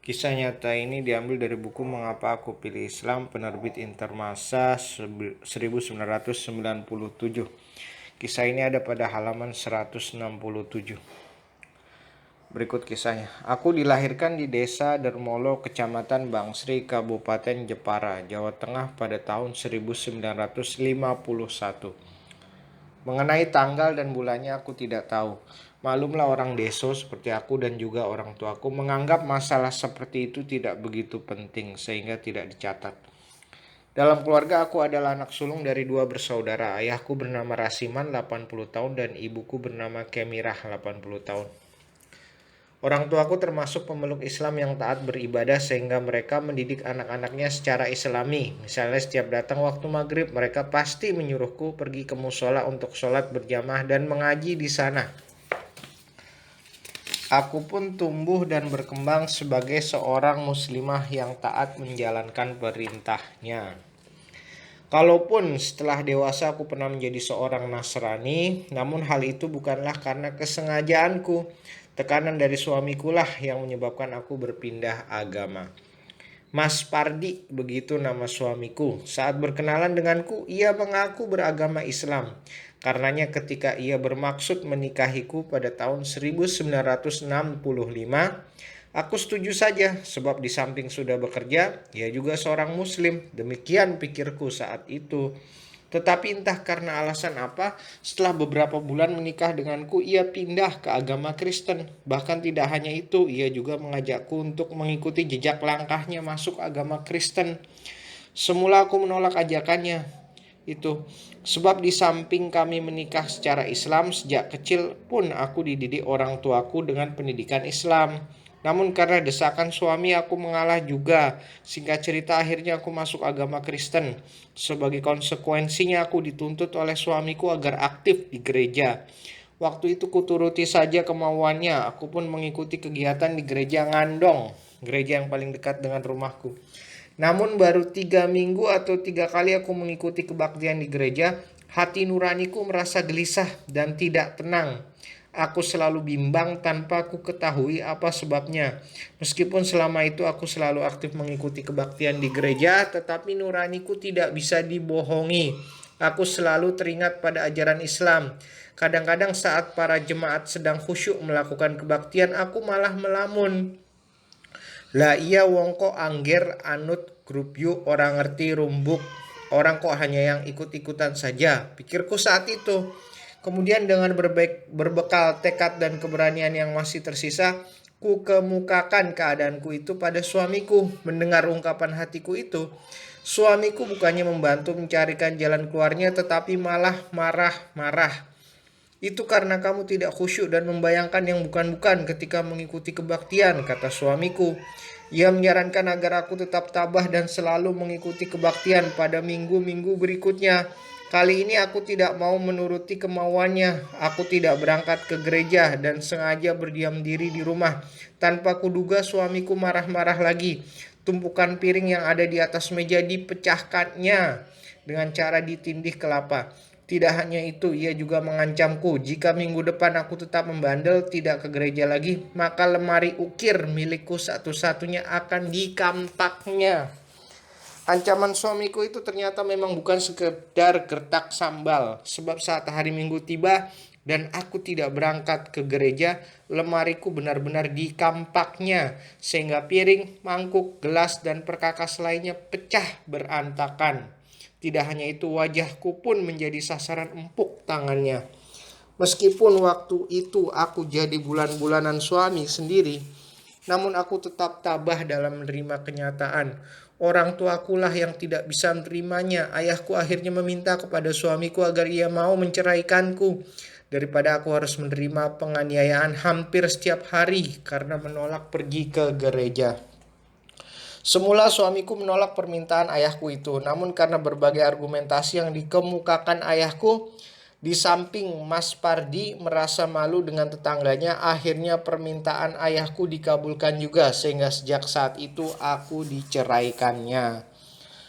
Kisah nyata ini diambil dari buku Mengapa Aku Pilih Islam, penerbit Intermasa 1997. Kisah ini ada pada halaman 167. Berikut kisahnya. Aku dilahirkan di desa Dermolo, Kecamatan Bangsri, Kabupaten Jepara, Jawa Tengah pada tahun 1951. Mengenai tanggal dan bulannya aku tidak tahu. Maklumlah orang deso seperti aku dan juga orang tuaku menganggap masalah seperti itu tidak begitu penting sehingga tidak dicatat. Dalam keluarga aku adalah anak sulung dari dua bersaudara. Ayahku bernama Rasiman 80 tahun dan ibuku bernama Kemirah 80 tahun. Orang tuaku termasuk pemeluk Islam yang taat beribadah sehingga mereka mendidik anak-anaknya secara islami. Misalnya setiap datang waktu maghrib mereka pasti menyuruhku pergi ke musola untuk sholat berjamaah dan mengaji di sana. Aku pun tumbuh dan berkembang sebagai seorang muslimah yang taat menjalankan perintahnya. Kalaupun setelah dewasa aku pernah menjadi seorang Nasrani, namun hal itu bukanlah karena kesengajaanku. Tekanan dari suamiku lah yang menyebabkan aku berpindah agama. Mas Pardi, begitu nama suamiku. Saat berkenalan denganku, ia mengaku beragama Islam. Karenanya ketika ia bermaksud menikahiku pada tahun 1965, aku setuju saja sebab di samping sudah bekerja, ia juga seorang muslim. Demikian pikirku saat itu. Tetapi entah karena alasan apa, setelah beberapa bulan menikah denganku, ia pindah ke agama Kristen. Bahkan tidak hanya itu, ia juga mengajakku untuk mengikuti jejak langkahnya masuk agama Kristen. Semula aku menolak ajakannya itu. Sebab di samping kami menikah secara Islam, sejak kecil pun aku dididik orang tuaku dengan pendidikan Islam. Namun karena desakan suami aku mengalah juga. Singkat cerita akhirnya aku masuk agama Kristen. Sebagai konsekuensinya aku dituntut oleh suamiku agar aktif di gereja. Waktu itu kuturuti saja kemauannya. Aku pun mengikuti kegiatan di gereja Ngandong, gereja yang paling dekat dengan rumahku. Namun baru 3 minggu atau 3 kali aku mengikuti kebaktian di gereja, hati nuraniku merasa gelisah dan tidak tenang. Aku selalu bimbang tanpa aku ketahui apa sebabnya. Meskipun selama itu aku selalu aktif mengikuti kebaktian di gereja, tetapi nuraniku tidak bisa dibohongi. Aku selalu teringat pada ajaran Islam. Kadang-kadang saat para jemaat sedang khusyuk melakukan kebaktian, aku malah melamun. Lah iya wong kok angger anut grup yuk orang ngerti rumbuk. Orang kok hanya yang ikut-ikutan saja. Pikirku saat itu. Kemudian dengan berbekal tekad dan keberanian yang masih tersisa, ku kemukakan keadaanku itu pada suamiku. Mendengar ungkapan hatiku itu, suamiku bukannya membantu mencarikan jalan keluarnya tetapi malah marah-marah. Itu karena kamu tidak khusyuk dan membayangkan yang bukan-bukan ketika mengikuti kebaktian, kata suamiku. Ia menyarankan agar aku tetap tabah dan selalu mengikuti kebaktian pada minggu-minggu berikutnya. Kali ini aku tidak mau menuruti kemauannya. Aku tidak berangkat ke gereja dan sengaja berdiam diri di rumah. Tanpa kuduga suamiku marah-marah lagi. Tumpukan piring yang ada di atas meja dipecahkannya dengan cara ditindih kelapa. Tidak hanya itu, ia juga mengancamku, jika minggu depan aku tetap membandel tidak ke gereja lagi, maka lemari ukir milikku satu-satunya akan dikampaknya. Ancaman suamiku itu ternyata memang bukan sekedar gertak sambal, sebab saat hari Minggu tiba dan aku tidak berangkat ke gereja, lemariku benar-benar dikampaknya, sehingga piring, mangkuk, gelas, dan perkakas lainnya pecah berantakan. Tidak hanya itu, wajahku pun menjadi sasaran empuk tangannya. Meskipun waktu itu aku jadi bulan-bulanan suami sendiri, namun aku tetap tabah dalam menerima kenyataan. Orang tuakulah yang tidak bisa menerimanya. Ayahku akhirnya meminta kepada suamiku agar ia mau menceraikanku. Daripada aku harus menerima penganiayaan hampir setiap hari karena menolak pergi ke gereja. Semula suamiku menolak permintaan ayahku itu, namun karena berbagai argumentasi yang dikemukakan ayahku, di samping Mas Pardi merasa malu dengan tetangganya, akhirnya permintaan ayahku dikabulkan juga, sehingga sejak saat itu aku diceraikannya.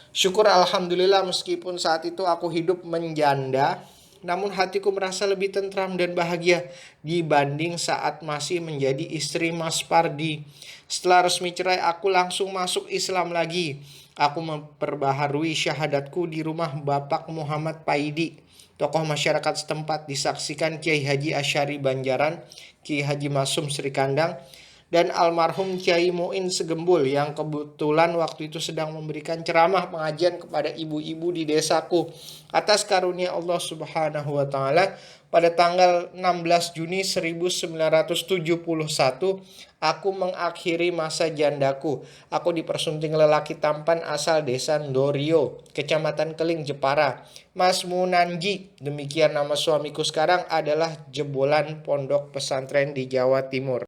Syukur alhamdulillah meskipun saat itu aku hidup menjanda, namun hatiku merasa lebih tentram dan bahagia dibanding saat masih menjadi istri Mas Pardi. Setelah resmi cerai, aku langsung masuk Islam lagi. Aku memperbaharui syahadatku di rumah Bapak Muhammad Paidi, tokoh masyarakat setempat. Disaksikan Kiai Haji Asyari Banjaran, Kiai Haji Masum Srikandang, dan almarhum Kiai Muin Segembul yang kebetulan waktu itu sedang memberikan ceramah pengajian kepada ibu-ibu di desaku. Atas karunia Allah Subhanahu wa taala, pada tanggal 16 Juni 1971 aku mengakhiri masa jandaku. Aku dipersunting lelaki tampan asal desa Ndorio, Kecamatan Keling, Jepara, Mas Munanji. Demikian nama suamiku sekarang adalah jebolan pondok pesantren di Jawa Timur.